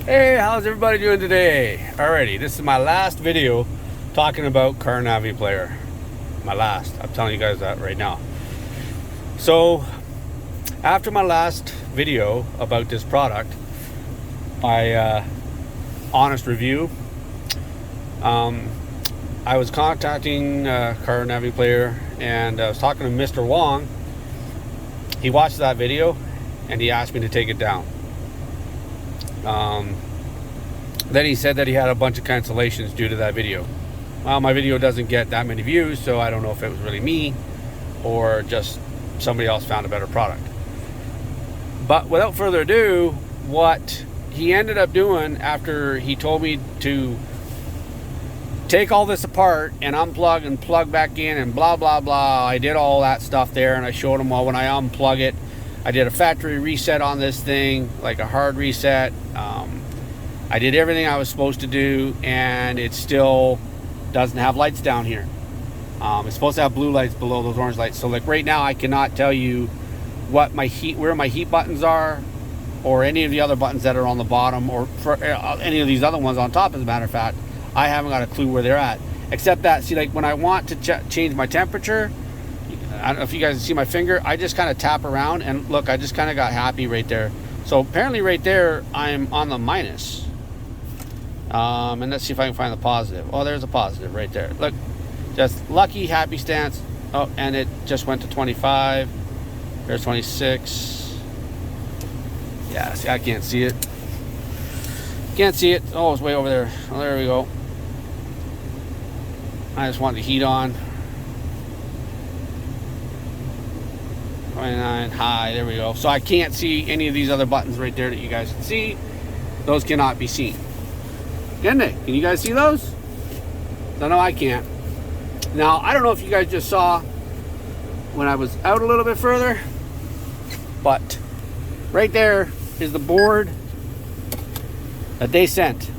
Hey, how's everybody doing today? Alrighty, this is my last video talking about CarNaviPlayer. My last. I'm telling you guys that right now. So, after my last video about this product, honest review, I was contacting CarNaviPlayer and I was talking to Mr. Wong. He watched that video and he asked me to take it down. Then he said that he had a bunch of cancellations due to that video. Well, my video doesn't get that many views, so I don't know if it was really me or just somebody else found a better product. But without further ado, what he ended up doing after he told me to take all this apart and unplug and plug back in and blah blah blah, I did all that stuff there, and I showed him, well, when I unplug it, I did a factory reset on this thing, like a hard reset. I did everything I was supposed to do, and it still doesn't have lights down here. It's supposed to have blue lights below those orange lights. So like right now, I cannot tell you what where my heat buttons are, or any of the other buttons that are on the bottom, or for any of these other ones on top. As a matter of fact, I haven't got a clue where they're at. Except that, see, like when I want to change my temperature, I don't know if you guys can see my finger, I just kind of tap around, and look, I just kind of got happy right there. So apparently right there, I'm on the minus. And let's see if I can find the positive. Oh, there's a positive right there. Look, just lucky, happy stance. Oh, and it just went to 25. There's 26. Yeah, see, I can't see it. Can't see it. Oh, it's way over there. Oh, there we go. I just want the heat on. 29 high, there we go. So I can't see any of these other buttons right there that you guys can see. Those cannot be seen. Can they? Can you guys see those? No, I can't. Now, I don't know if you guys just saw when I was out a little bit further, but right there is the board that they sent.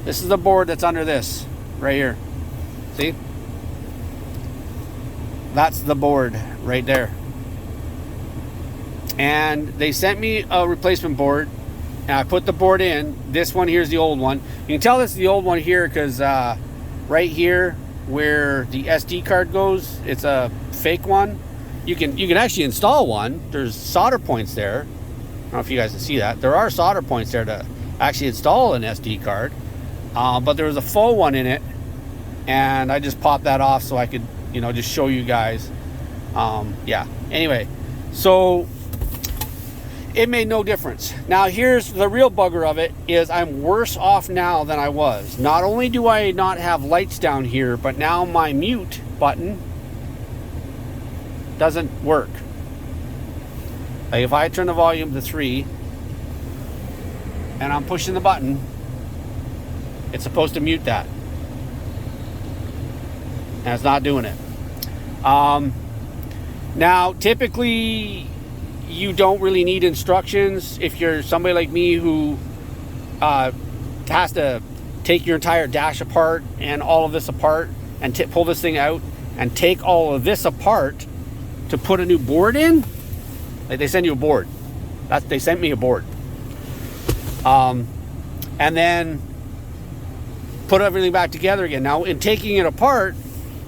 This is the board that's under this right here. See? That's the board right there. And they sent me a replacement board, and I put the board in. This one here is the old one. You can tell this is the old one here because right here where the SD card goes, it's a fake one. You can actually install one. There's solder points there. I don't know if you guys can see that. There are solder points there to actually install an SD card. But there was a faux one in it, and I just popped that off so I could, just show you guys. Yeah. Anyway, so it made no difference. Now here's the real bugger of it, is I'm worse off now than I was. Not only do I not have lights down here, but now my mute button doesn't work. Like if I turn the volume to 3 and I'm pushing the button, it's supposed to mute that. And it's not doing it. Now typically you don't really need instructions if you're somebody like me who has to take your entire dash apart and all of this apart and pull this thing out and take all of this apart to put a new board in. Like they send you a board. They sent me a board. And then put everything back together again. Now in taking it apart,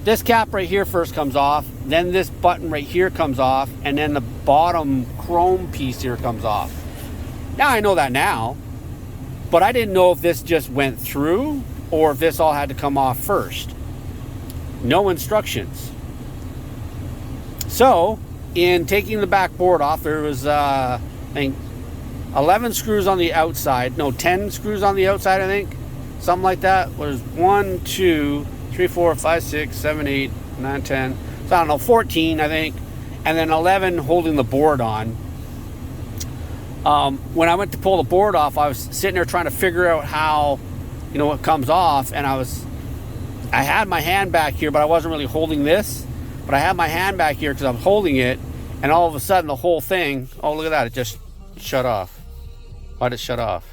this cap right here first comes off, then this button right here comes off, and then the bottom chrome piece here comes off. Now I know that now, but I didn't know if this just went through or if this all had to come off first. No instructions. So in taking the back board off, there was I think 11 screws on the outside. No, 10 screws on the outside, I think. Something like that. There's 1, 2, 3, 4, 5, 6, 7, 8, 9, 10. So I don't know, 14, I think. And then 11 holding the board on. When I went to pull the board off, I was sitting there trying to figure out how, it comes off. And I had my hand back here, but I wasn't really holding this. But I had my hand back here because I'm holding it. And all of a sudden, the whole thing, oh, look at that, it just shut off. Why did it shut off?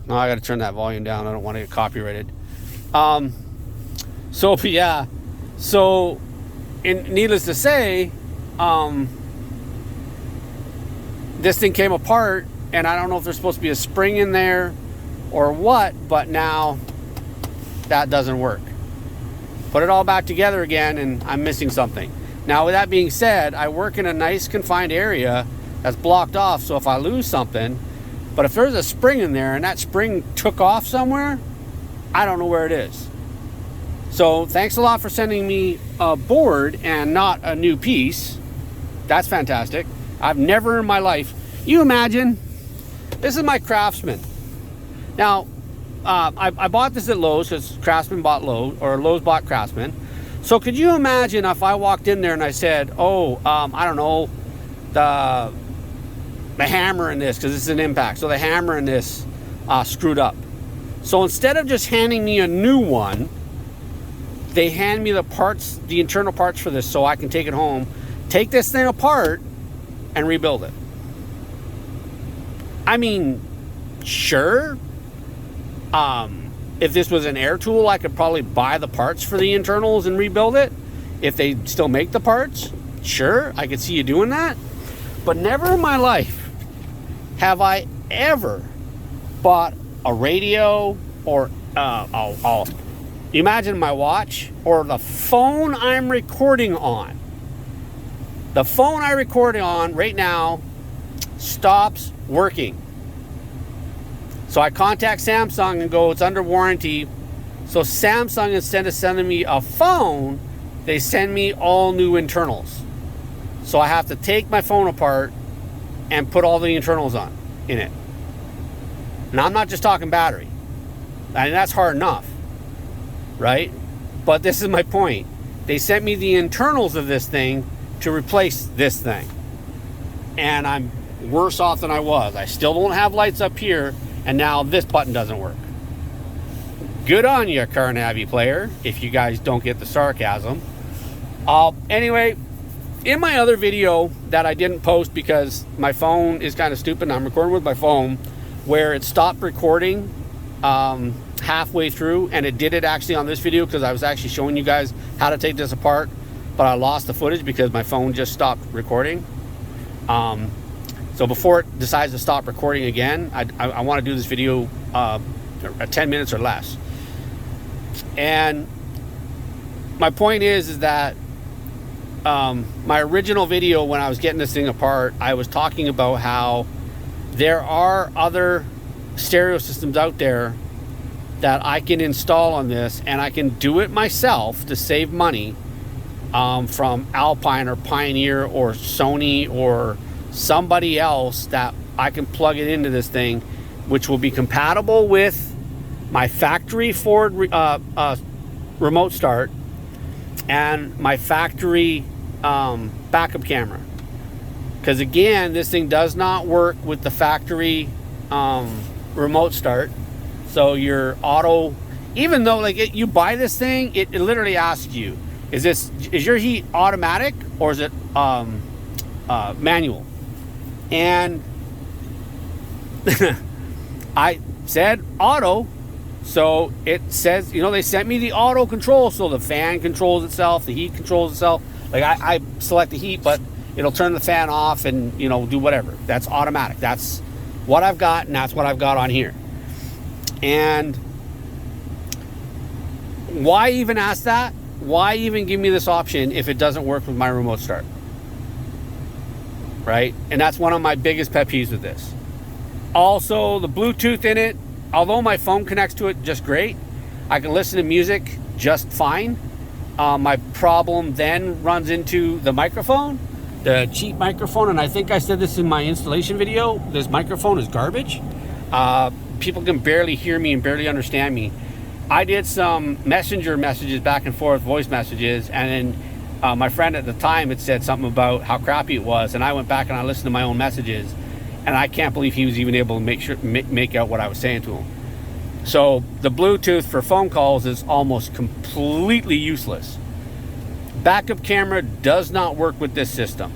No, I got to turn that volume down. I don't want to get copyrighted. So yeah, so needless to say, this thing came apart and I don't know if there's supposed to be a spring in there or what, but now that doesn't work. Put it all back together again, and I'm missing something. Now, with that being said, I work in a nice confined area that's blocked off, so if I lose something, but if there's a spring in there and that spring took off somewhere, I don't know where it is. So thanks a lot for sending me a board and not a new piece. That's fantastic. I've never in my life, you imagine, this is my Craftsman. Now, I bought this at Lowe's because Craftsman bought Lowe's, or Lowe's bought Craftsman. So could you imagine if I walked in there and I said, oh, I don't know, the hammer in this, because this is an impact, so the hammer in this screwed up. So instead of just handing me a new one, they hand me the parts, the internal parts for this, so I can take it home, take this thing apart, and rebuild it. I mean, sure. If this was an air tool, I could probably buy the parts for the internals and rebuild it. If they still make the parts, sure, I could see you doing that. But never in my life have I ever bought a radio or imagine my watch or the phone I'm recording on. The phone I'm recording on right now stops working. So I contact Samsung and go, it's under warranty. So Samsung, instead of sending me a phone, they send me all new internals. So I have to take my phone apart and put all the internals on in it. Now I'm not just talking battery. I mean, that's hard enough, right? But this is my point. They sent me the internals of this thing to replace this thing. And I'm worse off than I was. I still don't have lights up here, and now this button doesn't work. Good on you, CarNaviPlayer, if you guys don't get the sarcasm. Anyway, in my other video that I didn't post because my phone is kind of stupid, and I'm recording with my phone, where it stopped recording halfway through, and it did it actually on this video because I was actually showing you guys how to take this apart, but I lost the footage because my phone just stopped recording. So before it decides to stop recording again, I want to do this video 10 minutes or less. And my point is that my original video, when I was getting this thing apart, I was talking about how there are other stereo systems out there that I can install on this, and I can do it myself to save money from Alpine or Pioneer or Sony or somebody else, that I can plug it into this thing, which will be compatible with my factory Ford remote start and my factory backup camera. Because again, this thing does not work with the factory remote start. So your auto, even though you buy this thing, it literally asks you, is your heat automatic or is it manual? And I said auto, so it says, they sent me the auto control, so the fan controls itself, the heat controls itself. I select the heat, but it'll turn the fan off and do whatever. That's automatic. That's what I've got, and that's what I've got on here. And why even ask that? Why even give me this option if it doesn't work with my remote start? Right? And that's one of my biggest pet peeves with this. Also, the Bluetooth in it, although my phone connects to it just great, I can listen to music just fine. My problem then runs into the microphone, the cheap microphone, and I think I said this in my installation video, this microphone is garbage. People can barely hear me and barely understand me. I did some messenger messages back and forth, voice messages, and then my friend at the time had said something about how crappy it was, and I went back and I listened to my own messages, and I can't believe he was even able to make out what I was saying to him. So the Bluetooth for phone calls is almost completely useless. Backup camera does not work with this system.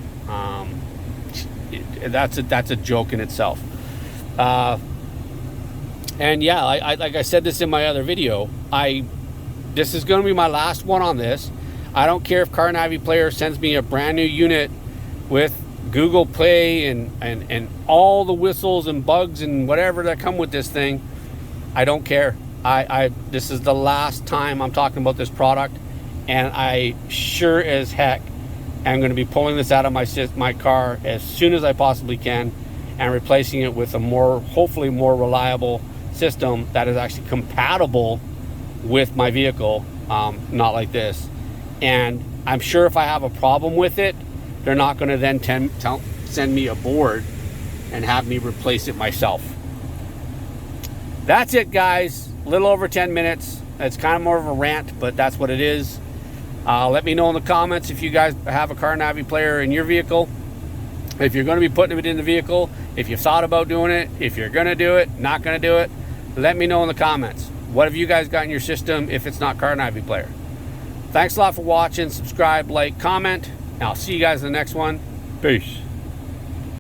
That's a joke in itself. And yeah, like I said this in my other video, this is going to be my last one on this. I don't care if CarNaviPlayer sends me a brand new unit with Google Play and all the whistles and bugs and whatever that come with this thing, I don't care. This is the last time I'm talking about this product, and I sure as heck am going to be pulling this out of my car as soon as I possibly can and replacing it with a hopefully more reliable system that is actually compatible with my vehicle, not like this. And I'm sure if I have a problem with it, they're not going to then send me a board and have me replace it myself. That's it, guys. A little over 10 minutes. It's kind of more of a rant, but that's what it is. Let me know in the comments if you guys have a CarNaviPlayer in your vehicle. If you're going to be putting it in the vehicle, if you thought about doing it, if you're going to do it, not going to do it, let me know in the comments. What have you guys got in your system if it's not CarNaviPlayer? Thanks a lot for watching. Subscribe, like, comment, and I'll see you guys in the next one. Peace.